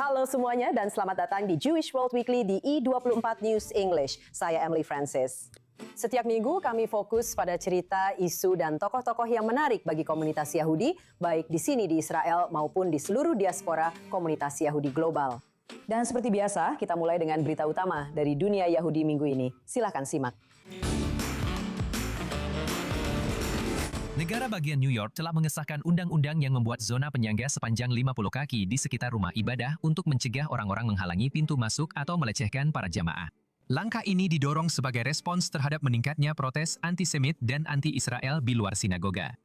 Halo semuanya dan selamat datang di Jewish World Weekly di I24 News English. Saya Emily Francis. Setiap minggu kami fokus pada cerita, isu, dan tokoh-tokoh yang menarik bagi komunitas Yahudi, baik di sini di Israel maupun di seluruh diaspora komunitas Yahudi global. Dan seperti biasa, kita mulai dengan berita utama dari dunia Yahudi minggu ini. Silakan simak. Negara bagian New York telah mengesahkan undang-undang yang membuat zona penyangga sepanjang 50 kaki di sekitar rumah ibadah untuk mencegah orang-orang menghalangi pintu masuk atau melecehkan para jamaah. Langkah ini didorong sebagai respons terhadap meningkatnya protes antisemit dan anti-Israel di luar sinagoga.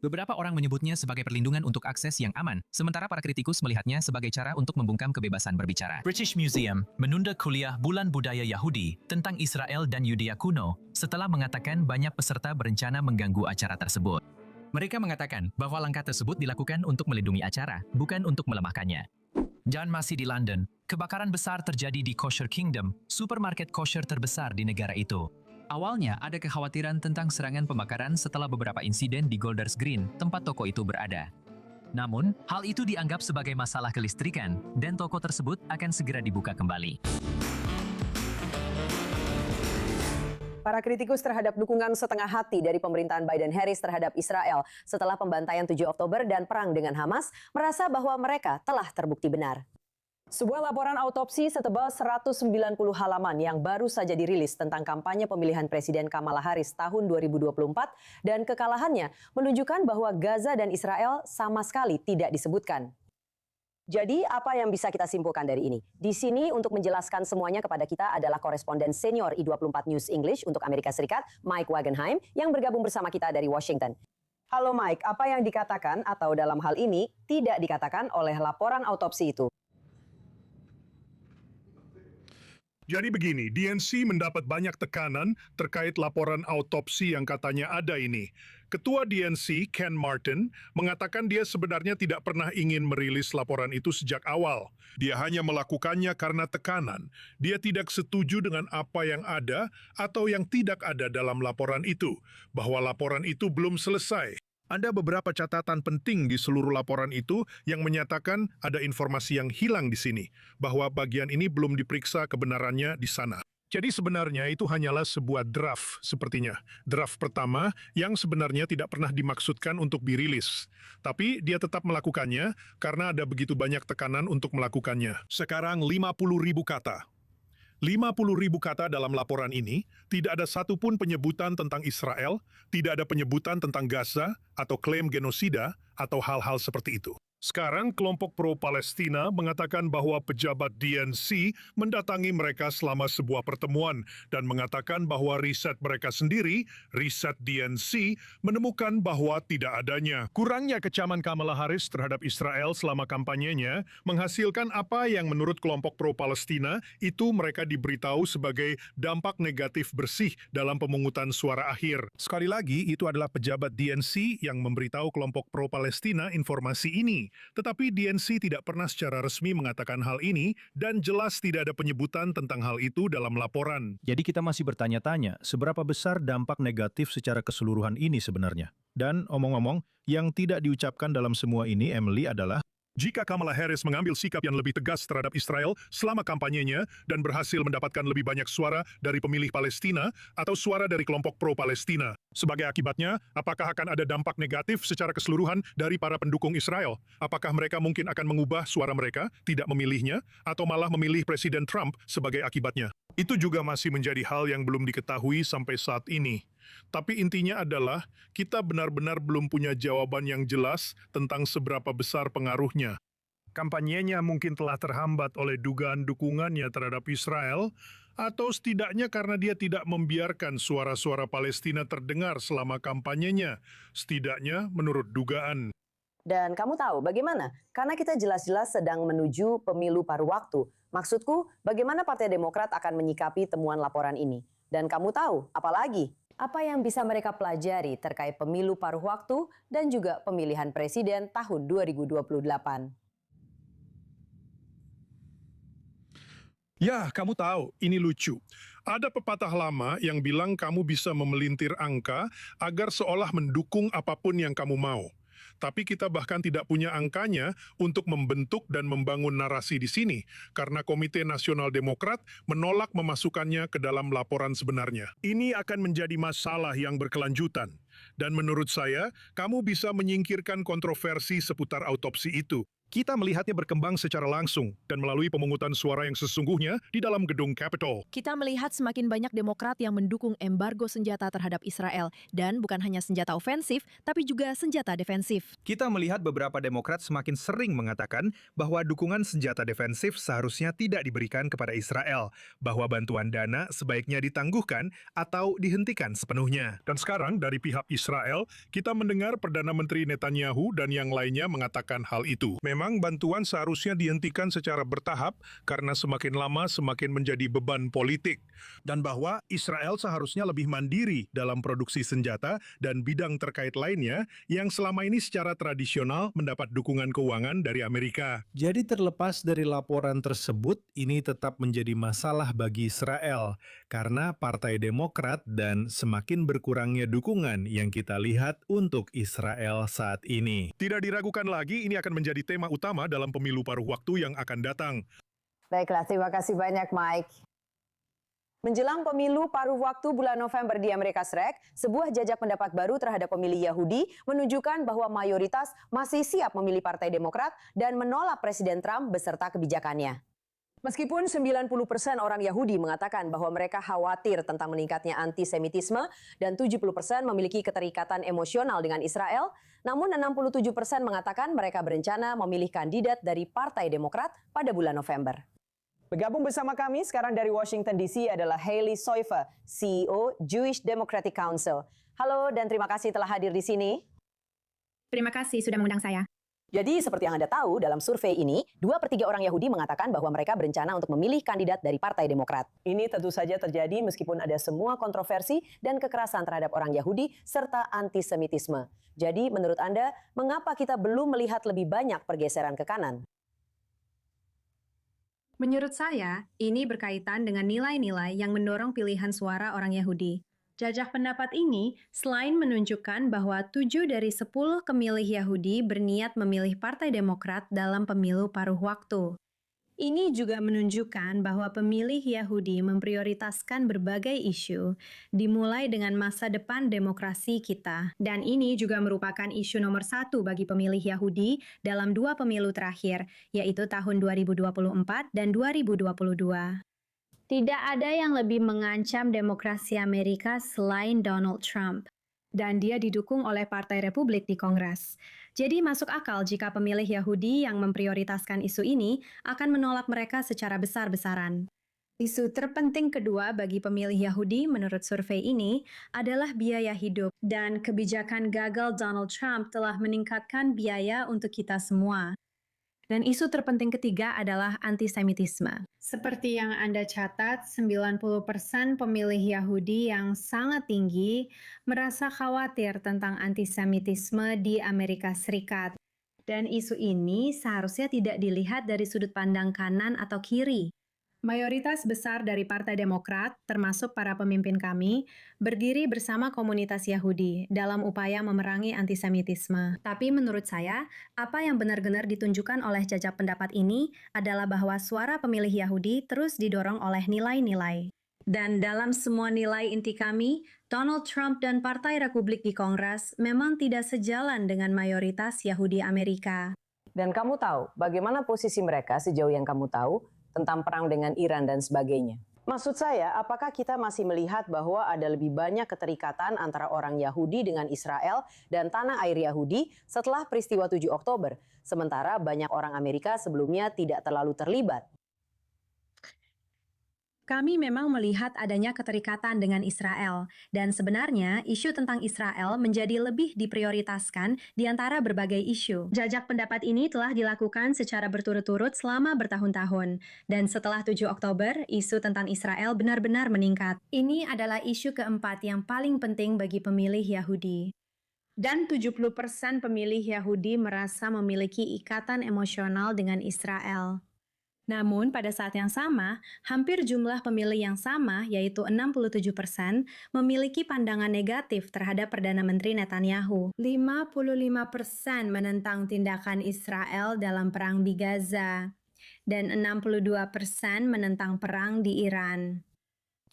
Beberapa orang menyebutnya sebagai perlindungan untuk akses yang aman, sementara para kritikus melihatnya sebagai cara untuk membungkam kebebasan berbicara. British Museum menunda kuliah Bulan Budaya Yahudi tentang Israel dan Yudea kuno setelah mengatakan banyak peserta berencana mengganggu acara tersebut. Mereka mengatakan bahwa langkah tersebut dilakukan untuk melindungi acara, bukan untuk melemahkannya. Dan masih di London, kebakaran besar terjadi di Kosher Kingdom, supermarket kosher terbesar di negara itu. Awalnya ada kekhawatiran tentang serangan pembakaran setelah beberapa insiden di Golders Green, tempat toko itu berada. Namun, hal itu dianggap sebagai masalah kelistrikan, dan toko tersebut akan segera dibuka kembali. Para kritikus terhadap dukungan setengah hati dari pemerintahan Biden-Harris terhadap Israel setelah pembantaian 7 Oktober dan perang dengan Hamas merasa bahwa mereka telah terbukti benar. Sebuah laporan autopsi setebal 190 halaman yang baru saja dirilis tentang kampanye pemilihan Presiden Kamala Harris tahun 2024 dan kekalahannya menunjukkan bahwa Gaza dan Israel sama sekali tidak disebutkan. Jadi, apa yang bisa kita simpulkan dari ini? Di sini untuk menjelaskan semuanya kepada kita adalah koresponden senior I24 News English untuk Amerika Serikat, Mike Wagenheim, yang bergabung bersama kita dari Washington. Halo Mike, apa yang dikatakan atau dalam hal ini tidak dikatakan oleh laporan autopsi itu? Jadi begini, DNC mendapat banyak tekanan terkait laporan autopsi yang katanya ada ini. Ketua DNC, Ken Martin, mengatakan dia sebenarnya tidak pernah ingin merilis laporan itu sejak awal. Dia hanya melakukannya karena tekanan. Dia tidak setuju dengan apa yang ada atau yang tidak ada dalam laporan itu, bahwa laporan itu belum selesai. Ada beberapa catatan penting di seluruh laporan itu yang menyatakan ada informasi yang hilang di sini, bahwa bagian ini belum diperiksa kebenarannya di sana. Jadi sebenarnya itu hanyalah sebuah draft sepertinya. Draft pertama yang sebenarnya tidak pernah dimaksudkan untuk dirilis. Tapi dia tetap melakukannya karena ada begitu banyak tekanan untuk melakukannya. Sekarang 50.000 kata. 50.000 kata dalam laporan ini, tidak ada satupun penyebutan tentang Israel, tidak ada penyebutan tentang Gaza, atau klaim genosida, atau hal-hal seperti itu. Sekarang, kelompok pro-Palestina mengatakan bahwa pejabat DNC mendatangi mereka selama sebuah pertemuan dan mengatakan bahwa riset mereka sendiri, riset DNC, menemukan bahwa tidak adanya. Kurangnya kecaman Kamala Harris terhadap Israel selama kampanyenya menghasilkan apa yang menurut kelompok pro-Palestina itu mereka diberitahu sebagai dampak negatif bersih dalam pemungutan suara akhir. Sekali lagi, itu adalah pejabat DNC yang memberitahu kelompok pro-Palestina informasi ini. Tetapi DNC tidak pernah secara resmi mengatakan hal ini dan jelas tidak ada penyebutan tentang hal itu dalam laporan. Jadi kita masih bertanya-tanya, seberapa besar dampak negatif secara keseluruhan ini sebenarnya? Dan omong-omong, yang tidak diucapkan dalam semua ini, Emily, adalah jika Kamala Harris mengambil sikap yang lebih tegas terhadap Israel selama kampanyenya dan berhasil mendapatkan lebih banyak suara dari pemilih Palestina atau suara dari kelompok pro-Palestina. Sebagai akibatnya, apakah akan ada dampak negatif secara keseluruhan dari para pendukung Israel? Apakah mereka mungkin akan mengubah suara mereka, tidak memilihnya, atau malah memilih Presiden Trump sebagai akibatnya? Itu juga masih menjadi hal yang belum diketahui sampai saat ini. Tapi intinya adalah, kita benar-benar belum punya jawaban yang jelas tentang seberapa besar pengaruhnya. Kampanyenya mungkin telah terhambat oleh dugaan dukungannya terhadap Israel, atau setidaknya karena dia tidak membiarkan suara-suara Palestina terdengar selama kampanyenya, setidaknya menurut dugaan. Dan kamu tahu bagaimana? Karena kita jelas-jelas sedang menuju pemilu paruh waktu. Maksudku, bagaimana Partai Demokrat akan menyikapi temuan laporan ini? Dan kamu tahu, apalagi? Apa yang bisa mereka pelajari terkait pemilu paruh waktu dan juga pemilihan presiden tahun 2028? Ya, kamu tahu, ini lucu. Ada pepatah lama yang bilang kamu bisa memelintir angka agar seolah mendukung apapun yang kamu mau. Tapi kita bahkan tidak punya angkanya untuk membentuk dan membangun narasi di sini, karena Komite Nasional Demokrat menolak memasukkannya ke dalam laporan sebenarnya. Ini akan menjadi masalah yang berkelanjutan. Dan menurut saya, kamu bisa menyingkirkan kontroversi seputar autopsi itu. Kita melihatnya berkembang secara langsung dan melalui pemungutan suara yang sesungguhnya di dalam gedung Capitol. Kita melihat semakin banyak Demokrat yang mendukung embargo senjata terhadap Israel, dan bukan hanya senjata ofensif, tapi juga senjata defensif. Kita melihat beberapa Demokrat semakin sering mengatakan bahwa dukungan senjata defensif seharusnya tidak diberikan kepada Israel, bahwa bantuan dana sebaiknya ditangguhkan atau dihentikan sepenuhnya. Dan sekarang dari pihak Israel, kita mendengar Perdana Menteri Netanyahu dan yang lainnya mengatakan hal itu. Memang bantuan seharusnya dihentikan secara bertahap karena semakin lama semakin menjadi beban politik. Dan bahwa Israel seharusnya lebih mandiri dalam produksi senjata dan bidang terkait lainnya yang selama ini secara tradisional mendapat dukungan keuangan dari Amerika. Jadi terlepas dari laporan tersebut, ini tetap menjadi masalah bagi Israel karena Partai Demokrat dan semakin berkurangnya dukungan yang kita lihat untuk Israel saat ini. Tidak diragukan lagi, ini akan menjadi tema utama dalam pemilu paruh waktu yang akan datang. Baiklah, terima kasih banyak Mike. Menjelang pemilu paruh waktu bulan November di Amerika Serikat, sebuah jajak pendapat baru terhadap pemilih Yahudi menunjukkan bahwa mayoritas masih siap memilih Partai Demokrat dan menolak Presiden Trump beserta kebijakannya. Meskipun 90% orang Yahudi mengatakan bahwa mereka khawatir tentang meningkatnya antisemitisme dan 70% memiliki keterikatan emosional dengan Israel, namun 67% mengatakan mereka berencana memilih kandidat dari Partai Demokrat pada bulan November. Bergabung bersama kami sekarang dari Washington DC adalah Haley Soifer, CEO Jewish Democratic Council. Halo dan terima kasih telah hadir di sini. Terima kasih sudah mengundang saya. Jadi seperti yang Anda tahu, dalam survei ini, 2/3 orang Yahudi mengatakan bahwa mereka berencana untuk memilih kandidat dari Partai Demokrat. Ini tentu saja terjadi meskipun ada semua kontroversi dan kekerasan terhadap orang Yahudi serta antisemitisme. Jadi menurut Anda, mengapa kita belum melihat lebih banyak pergeseran ke kanan? Menurut saya, ini berkaitan dengan nilai-nilai yang mendorong pilihan suara orang Yahudi. Jajak pendapat ini selain menunjukkan bahwa 7 dari 10 pemilih Yahudi berniat memilih Partai Demokrat dalam pemilu paruh waktu. Ini juga menunjukkan bahwa pemilih Yahudi memprioritaskan berbagai isu, dimulai dengan masa depan demokrasi kita. Dan ini juga merupakan isu nomor 1 bagi pemilih Yahudi dalam 2 pemilu terakhir, yaitu tahun 2024 dan 2022. Tidak ada yang lebih mengancam demokrasi Amerika selain Donald Trump. Dan dia didukung oleh Partai Republik di Kongres. Jadi masuk akal jika pemilih Yahudi yang memprioritaskan isu ini akan menolak mereka secara besar-besaran. Isu terpenting kedua bagi pemilih Yahudi menurut survei ini adalah biaya hidup. Dan kebijakan gagal Donald Trump telah meningkatkan biaya untuk kita semua. Dan isu terpenting ketiga adalah antisemitisme. Seperti yang Anda catat, 90% pemilih Yahudi yang sangat tinggi merasa khawatir tentang antisemitisme di Amerika Serikat. Dan isu ini seharusnya tidak dilihat dari sudut pandang kanan atau kiri. Mayoritas besar dari Partai Demokrat, termasuk para pemimpin kami, berdiri bersama komunitas Yahudi dalam upaya memerangi antisemitisme. Tapi menurut saya, apa yang benar-benar ditunjukkan oleh jajak pendapat ini adalah bahwa suara pemilih Yahudi terus didorong oleh nilai-nilai. Dan dalam semua nilai inti kami, Donald Trump dan Partai Republik di Kongres memang tidak sejalan dengan mayoritas Yahudi Amerika. Dan kamu tahu bagaimana posisi mereka sejauh yang kamu tahu tentang perang dengan Iran dan sebagainya. Maksud saya, apakah kita masih melihat bahwa ada lebih banyak keterikatan antara orang Yahudi dengan Israel dan tanah air Yahudi setelah peristiwa 7 Oktober, sementara banyak orang Amerika sebelumnya tidak terlalu terlibat? Kami memang melihat adanya keterikatan dengan Israel, dan sebenarnya isu tentang Israel menjadi lebih diprioritaskan di antara berbagai isu. Jajak pendapat ini telah dilakukan secara berturut-turut selama bertahun-tahun, dan setelah 7 Oktober, isu tentang Israel benar-benar meningkat. Ini adalah isu keempat yang paling penting bagi pemilih Yahudi. Dan 70% pemilih Yahudi merasa memiliki ikatan emosional dengan Israel. Namun pada saat yang sama, hampir jumlah pemilih yang sama, yaitu 67%, memiliki pandangan negatif terhadap Perdana Menteri Netanyahu. 55% menentang tindakan Israel dalam perang di Gaza, dan 62% menentang perang di Iran.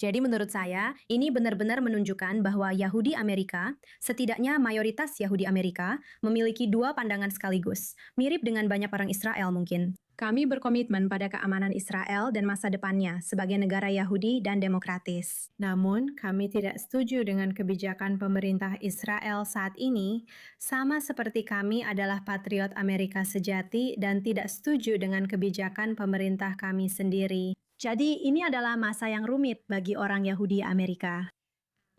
Jadi menurut saya, ini benar-benar menunjukkan bahwa Yahudi Amerika, setidaknya mayoritas Yahudi Amerika, memiliki dua pandangan sekaligus, mirip dengan banyak orang Israel mungkin. Kami berkomitmen pada keamanan Israel dan masa depannya sebagai negara Yahudi dan demokratis. Namun, kami tidak setuju dengan kebijakan pemerintah Israel saat ini, sama seperti kami adalah patriot Amerika sejati dan tidak setuju dengan kebijakan pemerintah kami sendiri. Jadi ini adalah masa yang rumit bagi orang Yahudi Amerika.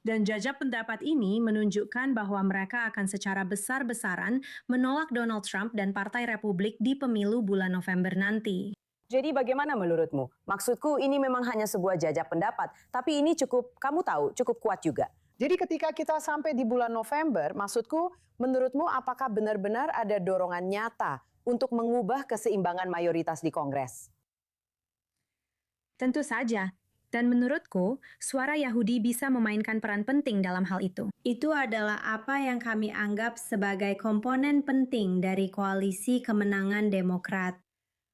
Dan jajak pendapat ini menunjukkan bahwa mereka akan secara besar-besaran menolak Donald Trump dan Partai Republik di pemilu bulan November nanti. Jadi bagaimana menurutmu? Maksudku ini memang hanya sebuah jajak pendapat, tapi ini cukup, kamu tahu, cukup kuat juga. Jadi ketika kita sampai di bulan November, maksudku, menurutmu apakah benar-benar ada dorongan nyata untuk mengubah keseimbangan mayoritas di Kongres? Tentu saja. Dan menurutku, suara Yahudi bisa memainkan peran penting dalam hal itu. Itu adalah apa yang kami anggap sebagai komponen penting dari koalisi kemenangan Demokrat.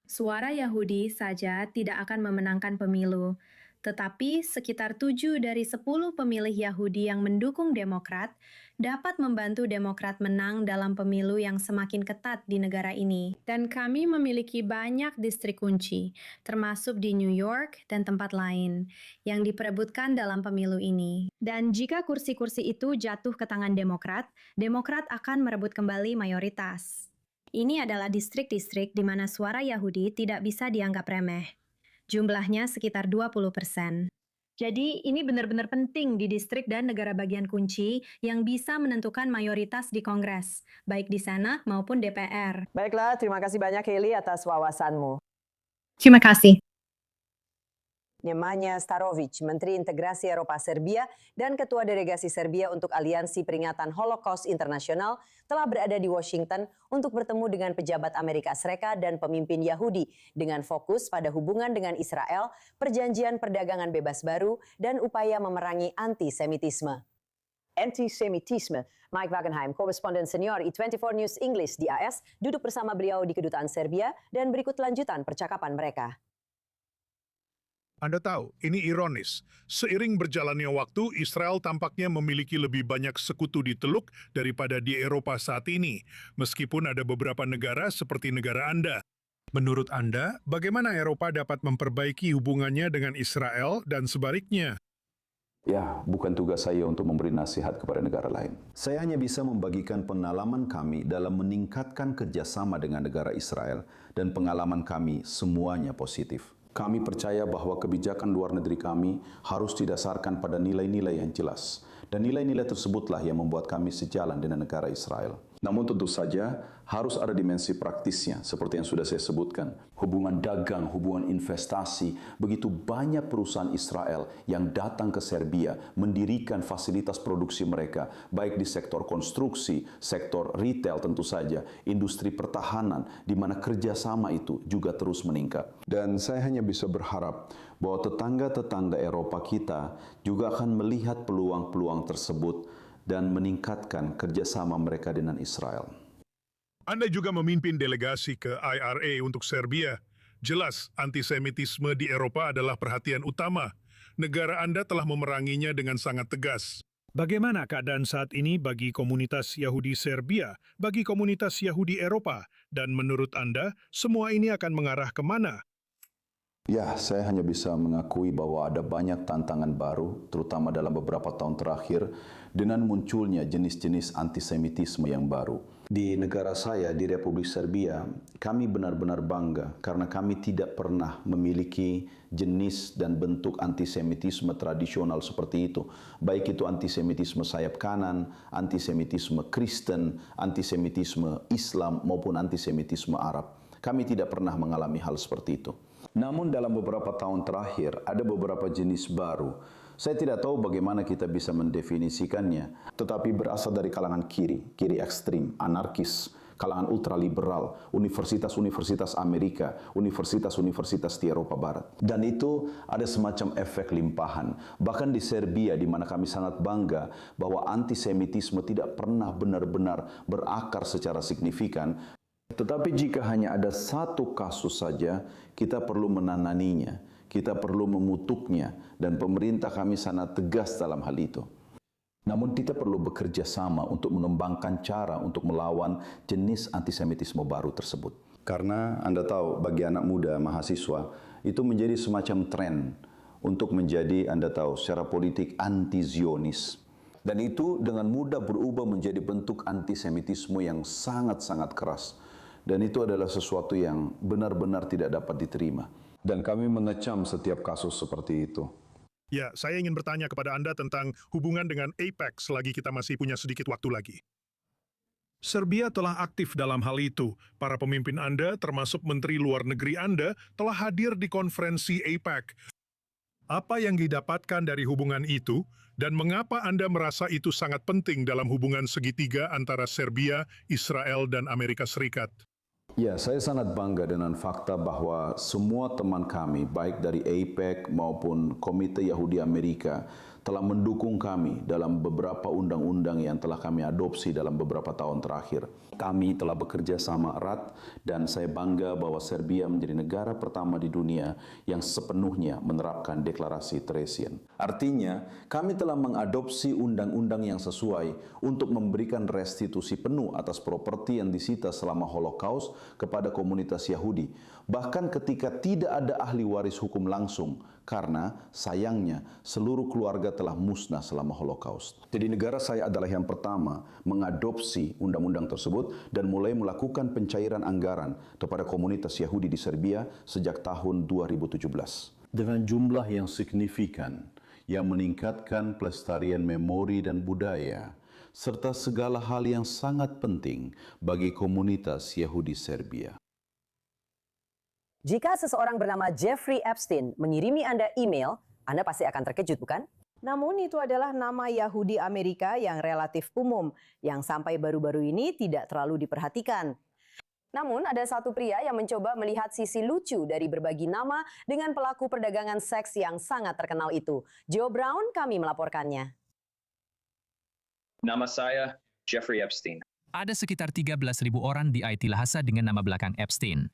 Suara Yahudi saja tidak akan memenangkan pemilu, tetapi sekitar 7 dari 10 pemilih Yahudi yang mendukung Demokrat dapat membantu Demokrat menang dalam pemilu yang semakin ketat di negara ini. Dan kami memiliki banyak distrik kunci, termasuk di New York dan tempat lain, yang diperebutkan dalam pemilu ini. Dan jika kursi-kursi itu jatuh ke tangan Demokrat, Demokrat akan merebut kembali mayoritas. Ini adalah distrik-distrik di mana suara Yahudi tidak bisa dianggap remeh. Jumlahnya sekitar 20%. Jadi ini benar-benar penting di distrik dan negara bagian kunci yang bisa menentukan mayoritas di Kongres, baik di Senat maupun DPR. Baiklah, terima kasih banyak Hailey atas wawasanmu. Terima kasih. Nemanja Starovic, Menteri Integrasi Eropa Serbia dan Ketua Delegasi Serbia untuk Aliansi Peringatan Holocaust Internasional telah berada di Washington untuk bertemu dengan pejabat Amerika Serikat dan pemimpin Yahudi dengan fokus pada hubungan dengan Israel, perjanjian perdagangan bebas baru, dan upaya memerangi antisemitisme. Antisemitisme. Mike Wagenheim, koresponden senior I24 News English di AS, duduk bersama beliau di Kedutaan Serbia dan berikut lanjutan percakapan mereka. Anda tahu, ini ironis. Seiring berjalannya waktu, Israel tampaknya memiliki lebih banyak sekutu di Teluk daripada di Eropa saat ini, meskipun ada beberapa negara seperti negara Anda. Menurut Anda, bagaimana Eropa dapat memperbaiki hubungannya dengan Israel dan sebaliknya? Ya, bukan tugas saya untuk memberi nasihat kepada negara lain. Saya hanya bisa membagikan pengalaman kami dalam meningkatkan kerjasama dengan negara Israel, dan pengalaman kami semuanya positif. Kami percaya bahwa kebijakan luar negeri kami harus didasarkan pada nilai-nilai yang jelas. Dan nilai-nilai tersebutlah yang membuat kami sejalan dengan negara Israel. Namun tentu saja harus ada dimensi praktisnya seperti yang sudah saya sebutkan. Hubungan dagang, hubungan investasi, begitu banyak perusahaan Israel yang datang ke Serbia mendirikan fasilitas produksi mereka, baik di sektor konstruksi, sektor retail tentu saja, industri pertahanan, di mana kerjasama itu juga terus meningkat. Dan saya hanya bisa berharap bahwa tetangga-tetangga Eropa kita juga akan melihat peluang-peluang tersebut dan meningkatkan kerjasama mereka dengan Israel. Anda juga memimpin delegasi ke IRA untuk Serbia. Jelas, antisemitisme di Eropa adalah perhatian utama. Negara Anda telah memeranginya dengan sangat tegas. Bagaimana keadaan saat ini bagi komunitas Yahudi Serbia, bagi komunitas Yahudi Eropa, dan menurut Anda, semua ini akan mengarah kemana? Ya, saya hanya bisa mengakui bahwa ada banyak tantangan baru, terutama dalam beberapa tahun terakhir, dengan munculnya jenis-jenis antisemitisme yang baru. Di negara saya, di Republik Serbia, kami benar-benar bangga karena kami tidak pernah memiliki jenis dan bentuk antisemitisme tradisional seperti itu. Baik itu antisemitisme sayap kanan, antisemitisme Kristen, antisemitisme Islam, maupun antisemitisme Arab. Kami tidak pernah mengalami hal seperti itu. Namun dalam beberapa tahun terakhir ada beberapa jenis baru. Saya tidak tahu bagaimana kita bisa mendefinisikannya, tetapi berasal dari kalangan kiri ekstrim, anarkis, kalangan ultraliberal, universitas-universitas Amerika, universitas-universitas di Eropa Barat. Dan itu ada semacam efek limpahan. Bahkan di Serbia, di mana kami sangat bangga bahwa antisemitisme tidak pernah benar-benar berakar secara signifikan. Tetapi jika hanya ada satu kasus saja, kita perlu menanganinya, kita perlu memutuknya, dan pemerintah kami sangat tegas dalam hal itu. Namun kita perlu bekerja sama untuk mengembangkan cara untuk melawan jenis antisemitisme baru tersebut. Karena Anda tahu, bagi anak muda mahasiswa, itu menjadi semacam tren untuk menjadi, Anda tahu, secara politik anti-Zionis. Dan itu dengan mudah berubah menjadi bentuk antisemitisme yang sangat-sangat keras. Dan itu adalah sesuatu yang benar-benar tidak dapat diterima. Dan kami mengecam setiap kasus seperti itu. Ya, saya ingin bertanya kepada Anda tentang hubungan dengan AIPAC selagi kita masih punya sedikit waktu lagi. Serbia telah aktif dalam hal itu. Para pemimpin Anda, termasuk Menteri Luar Negeri Anda, telah hadir di konferensi AIPAC. Apa yang didapatkan dari hubungan itu, dan mengapa Anda merasa itu sangat penting dalam hubungan segitiga antara Serbia, Israel, dan Amerika Serikat? Ya, saya sangat bangga dengan fakta bahwa semua teman kami, baik dari AIPAC maupun Komite Yahudi Amerika, telah mendukung kami dalam beberapa undang-undang yang telah kami adopsi dalam beberapa tahun terakhir. Kami telah bekerja sama erat dan saya bangga bahwa Serbia menjadi negara pertama di dunia yang sepenuhnya menerapkan deklarasi Teresian. Artinya, kami telah mengadopsi undang-undang yang sesuai untuk memberikan restitusi penuh atas properti yang disita selama Holocaust kepada komunitas Yahudi, bahkan ketika tidak ada ahli waris hukum langsung, karena sayangnya seluruh keluarga telah musnah selama Holocaust. Jadi negara saya adalah yang pertama mengadopsi undang-undang tersebut dan mulai melakukan pencairan anggaran kepada komunitas Yahudi di Serbia sejak tahun 2017. Dengan jumlah yang signifikan, yang meningkatkan pelestarian memori dan budaya, serta segala hal yang sangat penting bagi komunitas Yahudi Serbia. Jika seseorang bernama Jeffrey Epstein mengirimi Anda email, Anda pasti akan terkejut, bukan? Namun itu adalah nama Yahudi Amerika yang relatif umum, yang sampai baru-baru ini tidak terlalu diperhatikan. Namun ada satu pria yang mencoba melihat sisi lucu dari berbagi nama dengan pelaku perdagangan seks yang sangat terkenal itu. Joe Brown, kami melaporkannya. Nama saya Jeffrey Epstein. Ada sekitar 13.000 orang di IT Lhasa dengan nama belakang Epstein.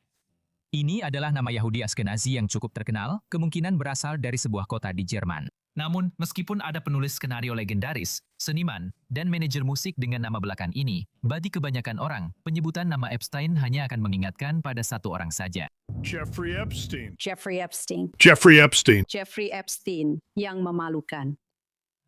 Ini adalah nama Yahudi Ashkenazi yang cukup terkenal, kemungkinan berasal dari sebuah kota di Jerman. Namun, meskipun ada penulis skenario legendaris, seniman, dan manajer musik dengan nama belakang ini, bagi kebanyakan orang, penyebutan nama Epstein hanya akan mengingatkan pada satu orang saja. Jeffrey Epstein. Jeffrey Epstein. Jeffrey Epstein. Jeffrey Epstein yang memalukan.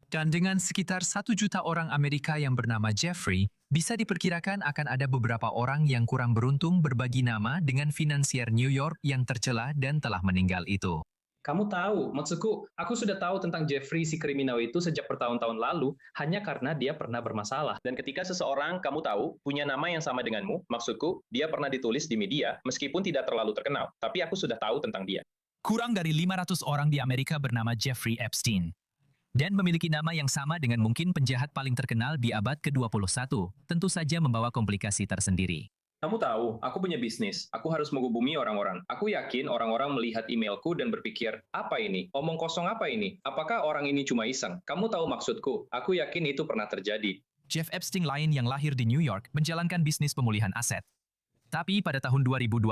Dan dengan sekitar 1 juta orang Amerika yang bernama Jeffrey, bisa diperkirakan akan ada beberapa orang yang kurang beruntung berbagi nama dengan finansier New York yang tercela dan telah meninggal itu. Kamu tahu, maksudku, aku sudah tahu tentang Jeffrey si kriminal itu sejak bertahun-tahun lalu, hanya karena dia pernah bermasalah. Dan ketika seseorang, kamu tahu, punya nama yang sama denganmu, maksudku, dia pernah ditulis di media, meskipun tidak terlalu terkenal, tapi aku sudah tahu tentang dia. Kurang dari 500 orang di Amerika bernama Jeffrey Epstein. Dan memiliki nama yang sama dengan mungkin penjahat paling terkenal di abad ke-21, tentu saja membawa komplikasi tersendiri. Kamu tahu, aku punya bisnis. Aku harus menghubungi orang-orang. Aku yakin orang-orang melihat emailku dan berpikir, apa ini? Omong kosong apa ini? Apakah orang ini cuma iseng? Kamu tahu maksudku. Aku yakin itu pernah terjadi. Jeff Epstein lain yang lahir di New York menjalankan bisnis pemulihan aset. Tapi pada tahun 2022,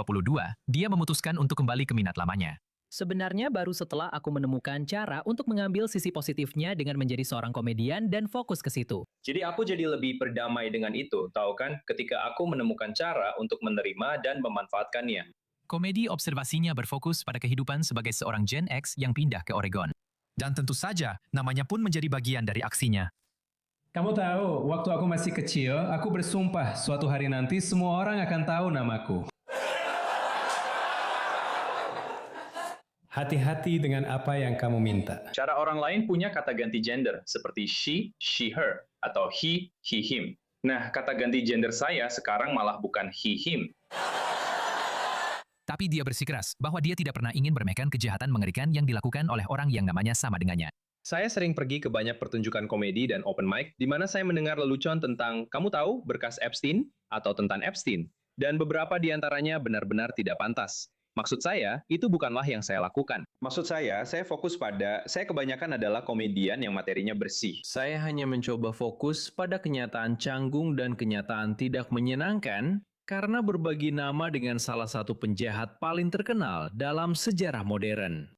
dia memutuskan untuk kembali ke minat lamanya. Sebenarnya baru setelah aku menemukan cara untuk mengambil sisi positifnya dengan menjadi seorang komedian dan fokus ke situ. Jadi aku jadi lebih berdamai dengan itu, tahu kan? Ketika aku menemukan cara untuk menerima dan memanfaatkannya. Komedi observasinya berfokus pada kehidupan sebagai seorang Gen X yang pindah ke Oregon. Dan tentu saja, namanya pun menjadi bagian dari aksinya. Kamu tahu, waktu aku masih kecil, aku bersumpah suatu hari nanti semua orang akan tahu namaku. Hati-hati dengan apa yang kamu minta. Cara orang lain punya kata ganti gender, seperti she, her, atau he, him. Nah, kata ganti gender saya sekarang malah bukan he, him. Tapi dia bersikeras bahwa dia tidak pernah ingin meremehkan kejahatan mengerikan yang dilakukan oleh orang yang namanya sama dengannya. Saya sering pergi ke banyak pertunjukan komedi dan open mic, di mana saya mendengar lelucon tentang, kamu tahu, berkas Epstein, atau tentang Epstein. Dan beberapa di antaranya benar-benar tidak pantas. Maksud saya, itu bukanlah yang saya lakukan. Maksud saya fokus pada, saya kebanyakan adalah komedian yang materinya bersih. Saya hanya mencoba fokus pada kenyataan canggung dan kenyataan tidak menyenangkan karena berbagi nama dengan salah satu penjahat paling terkenal dalam sejarah modern.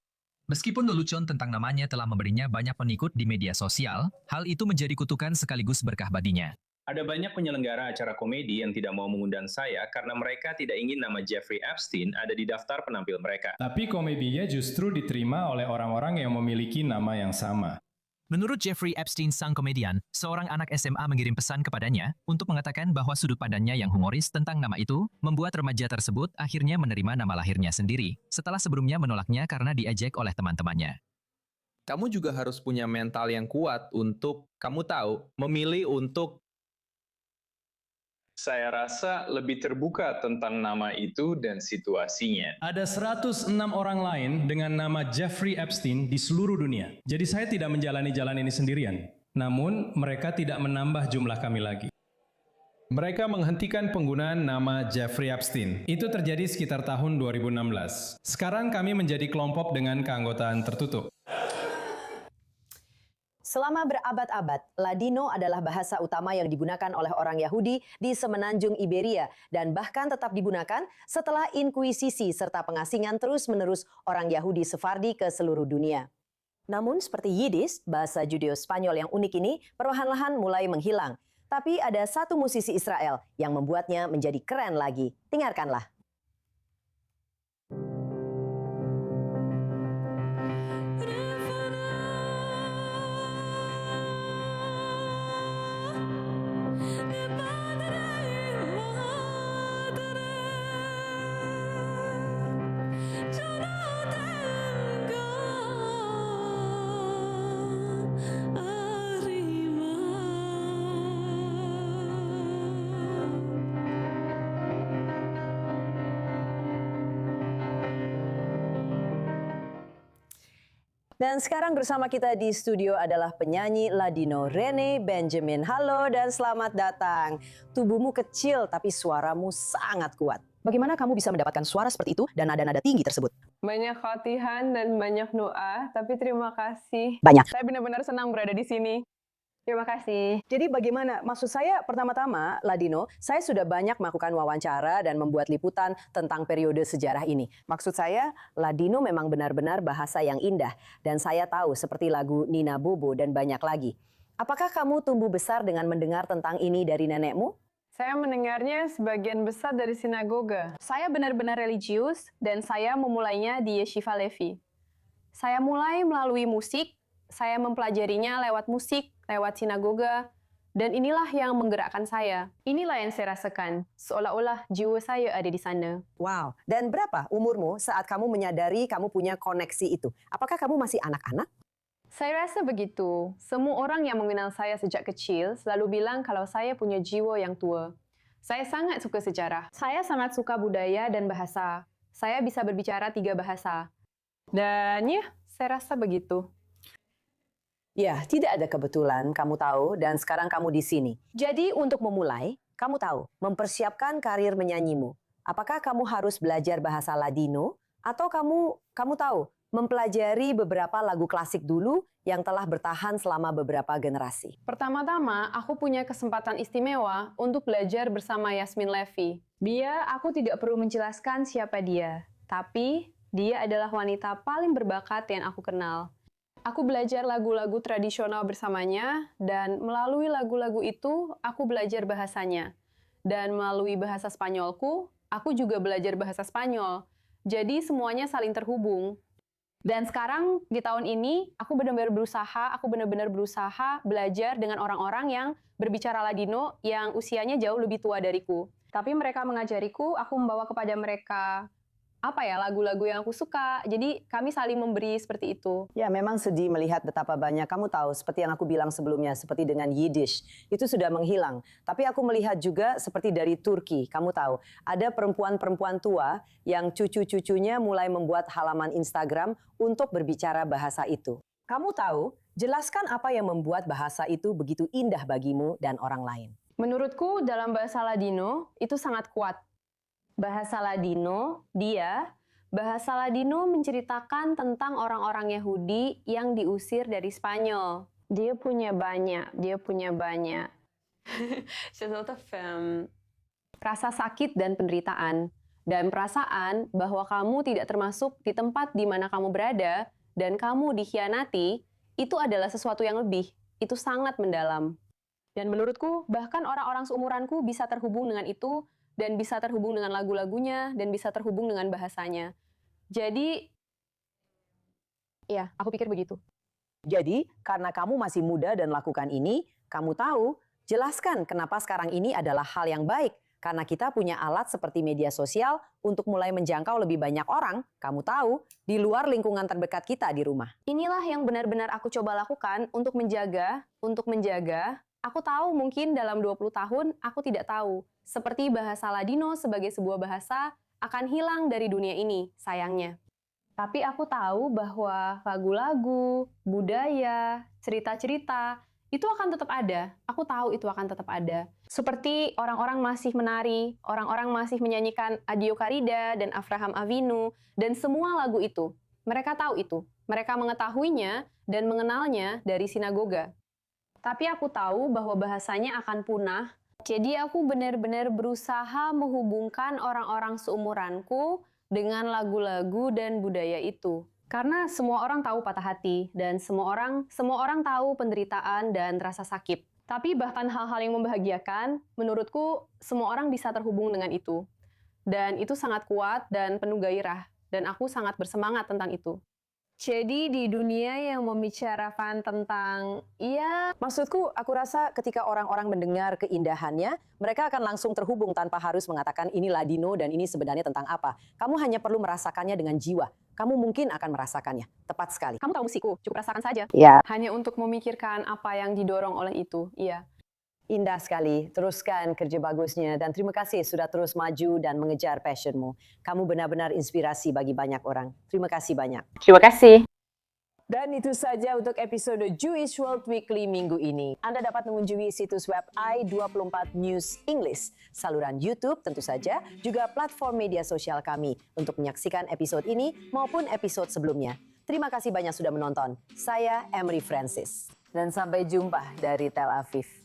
Meskipun lelucon tentang namanya telah memberinya banyak pengikut di media sosial, hal itu menjadi kutukan sekaligus berkah baginya. Ada banyak penyelenggara acara komedi yang tidak mau mengundang saya karena mereka tidak ingin nama Jeffrey Epstein ada di daftar penampil mereka. Tapi komedinya justru diterima oleh orang-orang yang memiliki nama yang sama. Menurut Jeffrey Epstein sang komedian, seorang anak SMA mengirim pesan kepadanya untuk mengatakan bahwa sudut pandangnya yang humoris tentang nama itu membuat remaja tersebut akhirnya menerima nama lahirnya sendiri, setelah sebelumnya menolaknya karena diejek oleh teman-temannya. Kamu juga harus punya mental yang kuat untuk, kamu tahu, memilih untuk. Saya rasa lebih terbuka tentang nama itu dan situasinya. Ada 106 orang lain dengan nama Jeffrey Epstein di seluruh dunia. Jadi saya tidak menjalani jalan ini sendirian. Namun, mereka tidak menambah jumlah kami lagi. Mereka menghentikan penggunaan nama Jeffrey Epstein. Itu terjadi sekitar tahun 2016. Sekarang kami menjadi kelompok dengan keanggotaan tertutup. Selama berabad-abad, Ladino adalah bahasa utama yang digunakan oleh orang Yahudi di semenanjung Iberia dan bahkan tetap digunakan setelah inkuisisi serta pengasingan terus-menerus orang Yahudi Sefardi ke seluruh dunia. Namun seperti Yiddish, bahasa Judeo-Spanyol yang unik ini perlahan-lahan mulai menghilang. Tapi ada satu musisi Israel yang membuatnya menjadi keren lagi. Dengarkanlah. Dan sekarang bersama kita di studio adalah penyanyi Ladino Rene Benjamin. Halo dan selamat datang. Tubuhmu kecil tapi suaramu sangat kuat. Bagaimana kamu bisa mendapatkan suara seperti itu dan nada-nada tinggi tersebut? Banyak latihan dan banyak doa, tapi terima kasih. Banyak. Saya benar-benar senang berada di sini. Terima kasih. Jadi bagaimana? Maksud saya pertama-tama, Ladino, saya sudah banyak melakukan wawancara dan membuat liputan tentang periode sejarah ini. Maksud saya, Ladino memang benar-benar bahasa yang indah. Dan saya tahu seperti lagu Nina Bobo dan banyak lagi. Apakah kamu tumbuh besar dengan mendengar tentang ini dari nenekmu? Saya mendengarnya sebagian besar dari sinagoga. Saya benar-benar religius dan saya memulainya di Yeshiva Levi. Saya mulai melalui musik, saya mempelajarinya lewat musik, lewat sinagoga, dan inilah yang menggerakkan saya. Inilah yang saya rasakan, seolah-olah jiwa saya ada di sana. Wow, dan berapa umurmu saat kamu menyadari kamu punya koneksi itu? Apakah kamu masih anak-anak? Saya rasa begitu. Semua orang yang mengenal saya sejak kecil selalu bilang kalau saya punya jiwa yang tua. Saya sangat suka sejarah. Saya sangat suka budaya dan bahasa. Saya bisa berbicara 3 bahasa. Dan ya, saya rasa begitu. Ya, tidak ada kebetulan, kamu tahu, dan sekarang kamu di sini. Jadi untuk memulai, kamu tahu, mempersiapkan karir menyanyimu. Apakah kamu harus belajar bahasa Ladino, atau kamu tahu, mempelajari beberapa lagu klasik dulu yang telah bertahan selama beberapa generasi? Pertama-tama, aku punya kesempatan istimewa untuk belajar bersama Yasmin Levi. Aku tidak perlu menjelaskan siapa dia, tapi dia adalah wanita paling berbakat yang aku kenal. Aku belajar lagu-lagu tradisional bersamanya, dan melalui lagu-lagu itu, aku belajar bahasanya. Dan melalui bahasa Spanyolku, aku juga belajar bahasa Spanyol. Jadi semuanya saling terhubung. Dan sekarang, di tahun ini, aku benar-benar berusaha belajar dengan orang-orang yang berbicara Ladino yang usianya jauh lebih tua dariku. Tapi mereka mengajariku, aku membawa kepada mereka lagu-lagu yang aku suka. Jadi kami saling memberi seperti itu. Ya, memang sedih melihat betapa banyak. Kamu tahu, seperti yang aku bilang sebelumnya, seperti dengan Yiddish, itu sudah menghilang. Tapi aku melihat juga seperti dari Turki. Kamu tahu, ada perempuan-perempuan tua yang cucu-cucunya mulai membuat halaman Instagram untuk berbicara bahasa itu. Kamu tahu, Jelaskan apa yang membuat bahasa itu begitu indah bagimu dan orang lain. Menurutku dalam bahasa Ladino itu sangat kuat. Bahasa Ladino menceritakan tentang orang-orang Yahudi yang diusir dari Spanyol. Dia punya banyak. Rasa sakit dan penderitaan, dan perasaan bahwa kamu tidak termasuk di tempat di mana kamu berada, dan kamu dikhianati, itu adalah sesuatu yang lebih. Itu sangat mendalam. Dan menurutku, bahkan orang-orang seumuranku bisa terhubung dengan itu, dan bisa terhubung dengan lagu-lagunya, dan bisa terhubung dengan bahasanya. Jadi, ya, aku pikir begitu. Jadi, karena kamu masih muda dan lakukan ini, kamu tahu, jelaskan kenapa sekarang ini adalah hal yang baik. Karena kita punya alat seperti media sosial untuk mulai menjangkau lebih banyak orang, kamu tahu, di luar lingkungan terdekat kita di rumah. Inilah yang benar-benar aku coba lakukan untuk menjaga. Aku tahu mungkin dalam 20 tahun aku tidak tahu. Seperti bahasa Ladino sebagai sebuah bahasa akan hilang dari dunia ini, sayangnya. Tapi aku tahu bahwa lagu-lagu, budaya, cerita-cerita, itu akan tetap ada. Aku tahu itu akan tetap ada. Seperti orang-orang masih menari, orang-orang masih menyanyikan Adio Carida dan Avraham Avinu, dan semua lagu itu. Mereka tahu itu. Mereka mengetahuinya dan mengenalnya dari sinagoga. Tapi aku tahu bahwa bahasanya akan punah. Jadi aku benar-benar berusaha menghubungkan orang-orang seumuranku dengan lagu-lagu dan budaya itu. Karena semua orang tahu patah hati, dan semua orang tahu penderitaan dan rasa sakit. Tapi bahkan hal-hal yang membahagiakan, menurutku semua orang bisa terhubung dengan itu. Dan itu sangat kuat dan penuh gairah, dan aku sangat bersemangat tentang itu. Jadi di dunia yang membicarakan tentang, maksudku, aku rasa ketika orang-orang mendengar keindahannya, mereka akan langsung terhubung tanpa harus mengatakan ini Ladino dan ini sebenarnya tentang apa. Kamu hanya perlu merasakannya dengan jiwa. Kamu mungkin akan merasakannya. Tepat sekali. Kamu tahu musikku, cukup rasakan saja. Ya. Hanya untuk memikirkan apa yang didorong oleh itu, iya. Indah sekali. Teruskan kerja bagusnya dan terima kasih sudah terus maju dan mengejar passionmu. Kamu benar-benar inspirasi bagi banyak orang. Terima kasih banyak. Terima kasih. Dan itu saja untuk episode Jewish World Weekly minggu ini. Anda dapat mengunjungi situs web i24 News English, saluran YouTube tentu saja, juga platform media sosial kami untuk menyaksikan episode ini maupun episode sebelumnya. Terima kasih banyak sudah menonton. Saya Emery Francis. Dan sampai jumpa dari Tel Aviv.